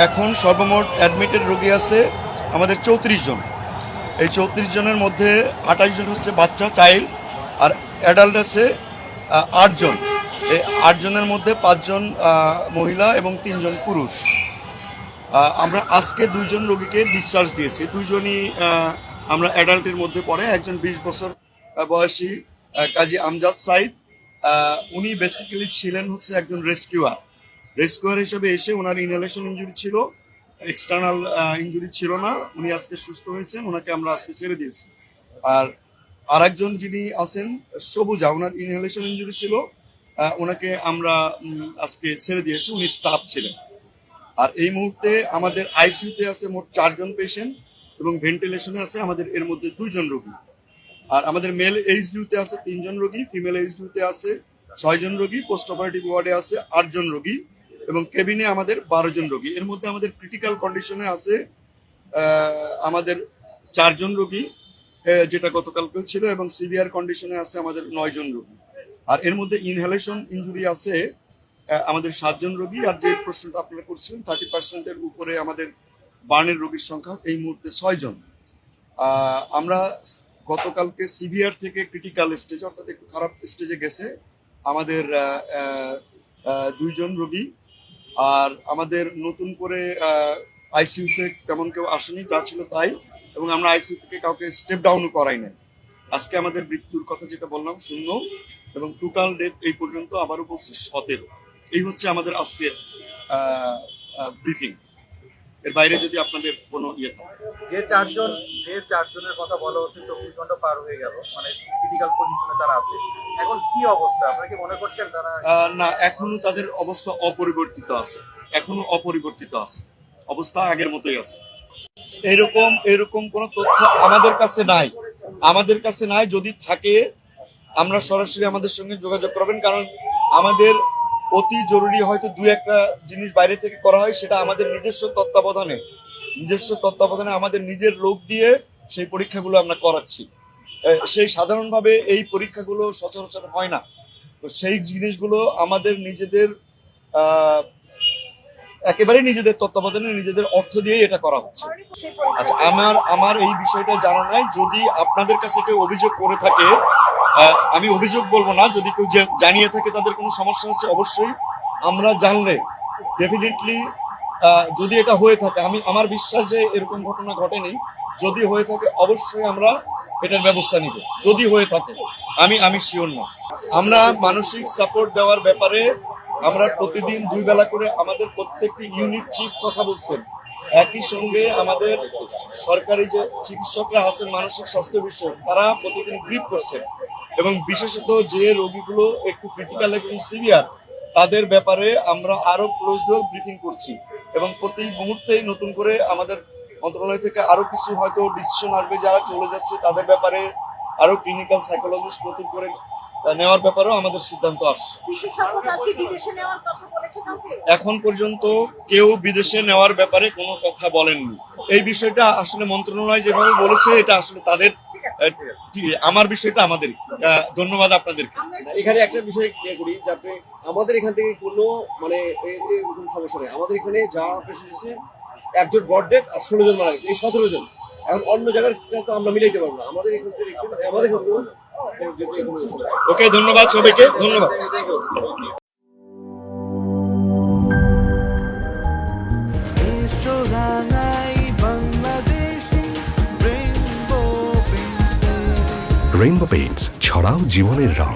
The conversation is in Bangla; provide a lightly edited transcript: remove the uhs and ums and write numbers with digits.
এখন সর্বমোট অ্যাডমিটেড রোগী আছে আমাদের 34 জন। এই 34 জনের মধ্যে 28 জন হচ্ছে বাচ্চা চাইল্ড, আর অ্যাডাল্ট আছে 8 জন। এই 8 জনের মধ্যে 5 জন মহিলা এবং 3 জন পুরুষ। আমরা আজকে 2 জন রোগীকে ডিসচার্জ দিয়েছি। 2 জনই আমরা অ্যাডাল্টের মধ্যে পড়ে। একজন 20 বছর বয়সী কাজী আমজাদ সাইদ, উনি বেসিক্যালি ছিলেন হচ্ছে একজন রেস্কিউয়ার হিসেবে এসে ওনার ইনহেলেশন ইনজুরি ছিল, এক্সটার্নাল ইনজুরি ছিল না। উনি আজকে সুস্থ হয়েছেন, ওনাকে আমরা আজকে ছেড়ে দিয়েছি। আর আরেকজন যিনি আছেন সবুজা, ওনার ইনহেলেশন ইনজুরি ছিল, ওনাকে আমরা আজকে ছেড়ে দিয়েছি, উনি স্টাফ ছিলেন। আর এই মুহূর্তে আমাদের আইসিইউতে আছে মোট 4 জন পেশেন্ট এবং ভেন্টিলেশনে আছে আমাদের এর মধ্যে 2 জন রোগী। আর আমাদের মেল এইচডিউতে আছে 3 জন রোগী, ফিমেল এইচডিউতে আছে 6 জন রোগী, পোস্ট অপারেটিভ ওয়ার্ডে আছে 8 জন রোগী এবং কেবিনে আমাদের 12 জন রোগী। এর মধ্যে আমাদের ক্রিটিক্যাল কন্ডিশনে আছে আমাদের 4 জন রোগী, যেটা গতকালকেও ছিল, এবং সিভিয়ার কন্ডিশনে আছে আমাদের 9 জন রোগী। আর এর মধ্যে ইনহেলেশন ইনজুরি আছে আমাদের 7 জন রোগী। আর যে প্রশ্নটা আপনারা করছিলেন 30%-এর উপরে আমাদের বার্নের রোগীর সংখ্যা এই মুহূর্তে 6 জন। আমরা গতকালকে সিভিয়ার থেকে ক্রিটিক্যাল স্টেজে, অর্থাৎ একটু খারাপ স্টেজে গেছে আমাদের 2 জন রোগী। আর আমাদের নতুন করে আইসিইউতে তেমন কেউ আসেনি, যা ছিল তাই, এবং আমরা আইসিইউ থেকে কাউকে স্টেপ ডাউনও করাই নাই। আজকে আমাদের মৃত্যুর কথা যেটা বললাম 0, এবং টোটাল ডেথ এই পর্যন্ত আবারও বলছি 17। এই হচ্ছে আমাদের আজকের ব্রিফিং। এর বাইরে যদি আপনাদের কোনো ইয়ে থাকে। যে চারজনের কথা বলা হচ্ছে 24 ঘন্টা পার হয়ে গেল, মানে ক্রিটিক্যাল পজিশনে তারা আছে, এখন কি অবস্থা? আপনারা কি মনে করছেন তারা? না, এখনো তাদের অবস্থা অপরিবর্তিত আছে, অবস্থা আগের মতোই আছে। এরকম কোনো তথ্য আমাদের কাছে নাই। যদি থাকে আমরা সরাসরি আমাদের সঙ্গে যোগাযোগ করবেন, কারণ আমাদের অতি জরুরি হয়তো 2-1টা জিনিস বাইরে থেকে করা হয়, সেটা আমাদের নিজস্ব তত্ত্বাবধানে আমাদের নিজের লোক দিয়ে সেই পরীক্ষাগুলো আমরা করাচ্ছি। সেই সাধারণভাবে এই পরীক্ষাগুলো সচরাচর হয় না, তো সেই জিনিসগুলো আমাদের নিজেদের একেবারে নিজেদের তত্ত্বাবধানে নিজেদের অর্থ দিয়ে এটা করা হচ্ছে। আচ্ছা, আমার এই বিষয়টা জানা নাই। যদি আপনাদের কাছে কেউ অভিযোগ করে থাকে, আমি অভিযোগ বলবো না, যদি কেউ জানিয়ে থাকে তাদের কোনো সমস্যা হচ্ছে, অবশ্যই আমরা জানলে ডেফিনেটলি, যদি এটা হয়ে থাকে, আমার বিশ্বাস যে এরকম ঘটনা ঘটেনি, যদি হয়ে থাকে অবশ্যই আমরা এটার ব্যবস্থা নিব। যদি হয়ে থাকে, আমি শিওর না। আমরা মানসিক সাপোর্ট দেওয়ার ব্যাপারে আমরা প্রতিদিন 2 বেলা করে আমাদের প্রত্যেকটি ইউনিট চিফ কথা বলছেন। একই সঙ্গে আমাদের সরকারি যে চিকিৎসকরা আছেন মানসিক স্বাস্থ্য বিষয়ে, তারা প্রতিদিন ব্রিফ করছেন, এবং বিশেষত যে রোগীগুলো একটু ক্রিটিক্যাল এবং সিভিয়ার, তাদের ব্যাপারে আমরা আরো ক্লোজ ডোর ব্রিফিং করছি। এবং প্রতি মুহূর্তেই নতুন করে আমাদের মন্ত্রণালয় থেকে আরো কিছু হয়তো ডিসিশন আসবে, যারা চলে যাচ্ছে তাদের ব্যাপারে আরো ক্লিনিক্যাল সাইকোলজিস্ট নতুন করে নেওয়ার ব্যাপারেও আমাদের সিদ্ধান্ত আসছে। এখন পর্যন্ত কেউ বিদেশে নেওয়ার ব্যাপারে কোনো কথা বলেননি। এই বিষয়টা আসলে মন্ত্রণালয় যেভাবে বলেছে, এটা আসলে তাদের, আমার বিষয়টা আমাদের। ধন্যবাদ আপনাদেরকে। এখানে একটা বিষয় ক্লিয়ার করি যে আমাদের এখান থেকে কোনো মানে এরকম সমস্যা নেই। আমাদের এখানে যা পেশেন্ট এসেছে, একজন ব্রড ডেথ আর 16 জন মারা গেছে, এই 17 জন। এখন অন্য জায়গার তো আমরা মিলাইতে পারবো না। আমাদের এখান থেকে ওকে, ধন্যবাদ সবাইকে, ধন্যবাদ। রেইনবো পেইন্টস, ছড়াও জীবনের রং।